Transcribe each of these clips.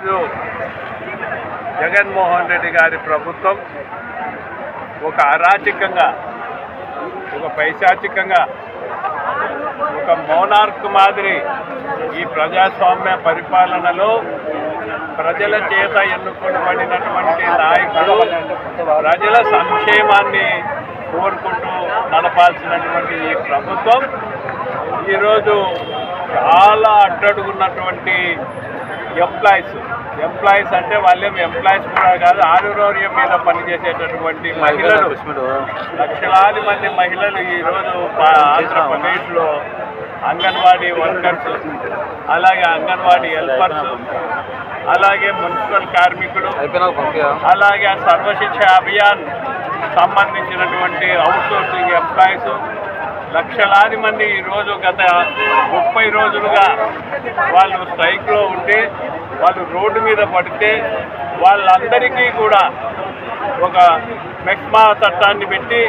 ఈరోజు జగన్మోహన్ రెడ్డి గారి ప్రభుత్వం ఒక అరాచకంగా, ఒక పైశాచికంగా, ఒక మోనార్క్ మాదిరి ఈ ప్రజాస్వామ్య పరిపాలనలో ప్రజల చేత ఎన్నుకోబడినటువంటి నాయకులు ప్రజల సంక్షేమాన్ని కోరుకుంటూ నడపాల్సినటువంటి ఈ ప్రభుత్వం ఈరోజు చాలా అడ్డడుగున్నటువంటి ఎంప్లాయీస్ అంటే వాళ్ళేం ఎంప్లాయీస్ కూడా కాదు, ఆనురోర్యం మీద పనిచేసేటటువంటి మహిళలు, లక్షలాది మంది మహిళలు ఈరోజు ఆంధ్రప్రదేశ్లో అంగన్వాడీ వర్కర్స్, అలాగే అంగన్వాడీ హెల్పర్స్, అలాగే మున్సిపల్ కార్మికులు, అలాగే సర్వశిక్ష అభియాన్ సంబంధించినటువంటి అవుట్సోర్సింగ్ ఎంప్లాయీస్ లక్షలాది మంది ఈరోజు గత 30 రోజులుగా వాళ్ళు స్ట్రైక్లో ఉంటే, వాళ్ళు రోడ్డు మీద పడితే వాళ్ళందరికీ కూడా ఒక మెక్మా చట్టాన్ని పెట్టి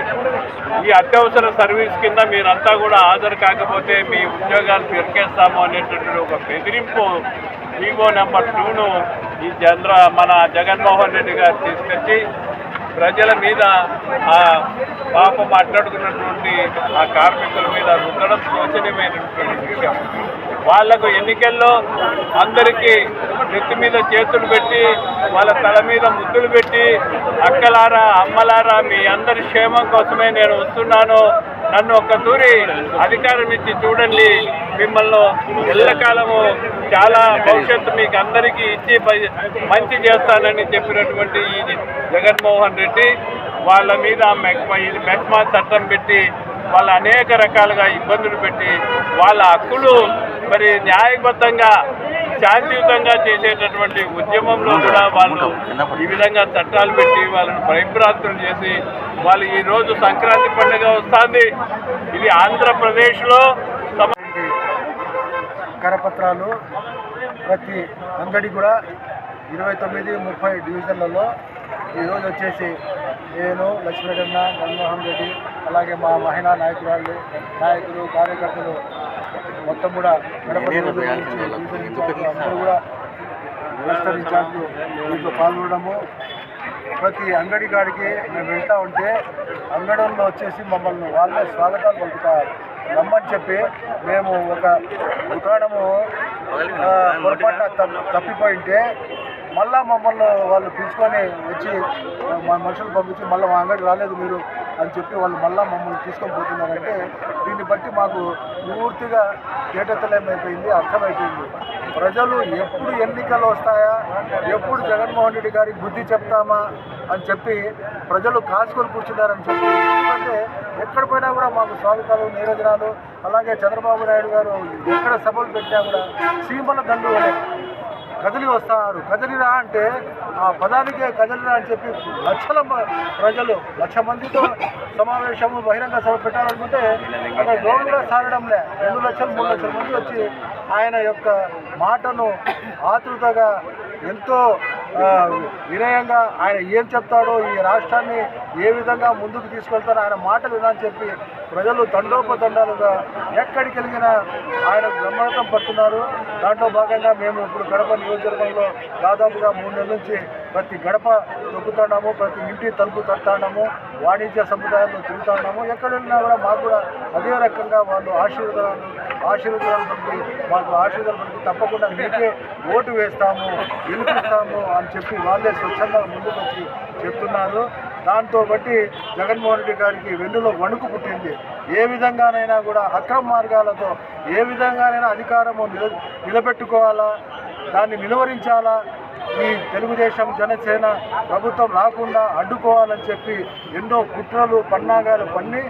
ఈ అత్యవసర సర్వీస్ కింద మీరంతా కూడా హాజరు కాకపోతే మీ ఉద్యోగాలు పెరికేస్తాము అనేటటువంటి ఒక బెదిరింపు ఈవో నెంబర్ 2ను మన జగన్మోహన్ రెడ్డి గారు తీసుకొచ్చి ప్రజల మీద ఆ పాపం మాట్లాడుకున్నటువంటి ఆ కార్మికుల మీద రుద్దడం శోచనీయమైనటువంటి విషయం. వాళ్లకు ఎన్నికల్లో అందరికీ నెత్తి మీద చేతులు పెట్టి, వాళ్ళ తల మీద ముద్దులు పెట్టి, అక్కలారా అమ్మలారా మీ అందరి క్షేమం కోసమే నేను వస్తున్నాను, నన్ను ఒక్క తూరి అధికారం ఇచ్చి చూడండి, మిమ్మల్ని ఎల్లకాలము చాలా భవిష్యత్తు మీకు అందరికీ ఇచ్చి మంచి చేస్తానని చెప్పినటువంటి ఈ జగన్మోహన్ రెడ్డి వాళ్ళ మీద మెక్మా చట్టం పెట్టి వాళ్ళ అనేక రకాలుగా ఇబ్బందులు పెట్టి వాళ్ళ హక్కులు మరి న్యాయబద్ధంగా శాంతియుతంగా చేసేటటువంటి ఉద్యమంలో కూడా వాళ్ళు ఈ విధంగా చట్టాలు పెట్టి వాళ్ళని భయభ్రాంతులు చేసి వాళ్ళు ఈరోజు సంక్రాంతి పండుగ వస్తుంది. ఇది ఆంధ్రప్రదేశ్లో కరపత్రాలు ప్రతి అంగడి కూడా 29-30 డివిజన్లలో ఈరోజు వచ్చేసి నేను, లక్ష్మీరెడ్డి, మన్మోహన్ రెడ్డి, అలాగే మా మహిళా నాయకులు కార్యకర్తలు మొత్తం కూడా అందరూ కూడా క్లస్టర్ ఇన్ఛార్జ్లు దీంట్లో పాల్గొనడము. ప్రతి అంగడి కాడికి మేము వెళ్తూ ఉంటే అంగడంలో వచ్చేసి మమ్మల్ని వాళ్ళే స్వాగతాలు పలుకుతారు. రమ్మని చెప్పి మేము ఒక దుకాణము పొరపాటున తప్పిపోయింటే మళ్ళా మమ్మల్ని వాళ్ళు పిలుచుకొని వచ్చి మా మనుషులు పంపించి మళ్ళీ మా అంగడి రాలేదు మీరు అని చెప్పి వాళ్ళు మళ్ళీ మమ్మల్ని తీసుకొని పోతున్నారంటే దీన్ని బట్టి మాకు పూర్తిగా కేటెత్తలేమైపోయింది, అర్థమైపోయింది. ప్రజలు ఎప్పుడు ఎన్నికలు వస్తాయా, ఎప్పుడు జగన్మోహన్ రెడ్డి గారికి బుద్ధి చెప్తామా అని చెప్పి ప్రజలు కాసుకొని కూర్చున్నారని చెప్పి. ఎందుకంటే ఎక్కడ పోయినా కూడా మాకు స్వాగతాలు, నీరాజనాలు, అలాగే చంద్రబాబు నాయుడు గారు ఎక్కడ సభలు పెట్టినా కూడా సీమల దండు కదిలి వస్తారు. కదిలిరా అంటే ఆ పదానికే కదిలిరా అని చెప్పి లక్షల ప్రజలు 1,00,000 మందితో సమావేశము బహిరంగ సభ పెట్టాలనుకుంటే అక్కడ గౌరవ కూడా సాగడంలే 2 లక్షలు 3 లక్షల మంది వచ్చి ఆయన యొక్క మాటను ఆతృతగా ఎంతో వినయంగా ఆయన ఏం చెప్తాడో, ఈ రాష్ట్రాన్ని ఏ విధంగా ముందుకు తీసుకెళ్తారో ఆయన మాటలు వినని చెప్పి ప్రజలు తండోపతండాలుగా ఎక్కడికి వెళ్ళినా ఆయన బ్రహ్మరథం పడుతున్నారు. దాంట్లో భాగంగా మేము ఇప్పుడు కడప నియోజకవర్గంలో దాదాపుగా 3 నెలల నుంచి ప్రతి గడప తొక్కుతున్నాము, ప్రతి ఇంటి తలుపు తట్టుతున్నాము, వాణిజ్య సముదాయాల్లో తిరుగుతున్నాము. ఎక్కడ వెళ్ళినా కూడా మాకు కూడా అదే రకంగా వాళ్ళు ఆశీర్వాదాలు పలికి మాకు ఆశీర్వాదాలు పలికి తప్పకుండా మీకే ఓటు వేస్తాము, గెలిపిస్తాము అని చెప్పి వాళ్ళే స్వచ్ఛంగా ముందుకు వచ్చి చెప్తున్నారు. దాంతో బట్టి జగన్మోహన్ రెడ్డి గారికి వెన్నులో వణుకు పుట్టింది. ఏ విధంగానైనా కూడా అక్రమ మార్గాలతో ఏ విధంగానైనా అధికారము నిలబెట్టుకోవాలా, దాన్ని నిలువరించాలా, ఈ తెలుగుదేశం జనసేన ప్రభుత్వం రాకుండా అడ్డుకోవాలని చెప్పి ఎన్నో కుట్రలు పన్నాగాలు పన్ని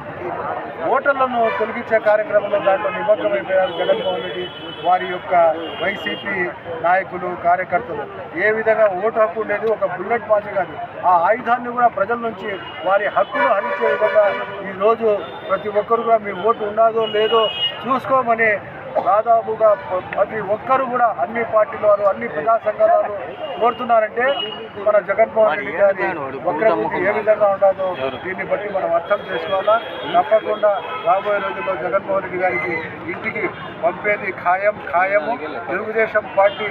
ఓటర్లను తొలగించే కార్యక్రమంలో దాంట్లో నిమగ్నమైపోయారు జగన్మోహన్ రెడ్డి వారి యొక్క వైసీపీ నాయకులు, కార్యకర్తలు. ఏ విధంగా ఓటు హక్కు ఉండేది ఒక బుల్లెట్ మాది కాదు, ఆ ఆయుధాన్ని కూడా ప్రజల నుంచి వారి హక్కులు హరించే విధంగా ఈరోజు ప్రతి ఒక్కరు కూడా మీ ఓటు ఉన్నదో లేదో చూసుకోమని దాదాపుగా ప్రతి ఒక్కరు కూడా అన్ని పార్టీల వారు, అన్ని ప్రజా సంఘాల వారు కోరుతున్నారంటే మన జగన్మోహన్ రెడ్డి గారి వక్రబుద్ధి ఏ విధంగా ఉండదో దీన్ని బట్టి మనం అర్థం చేసుకోవాలా. తప్పకుండా రాబోయే రోజుల్లో జగన్మోహన్ రెడ్డి గారికి ఇంటికి పంపేది ఖాయము. తెలుగుదేశం పార్టీ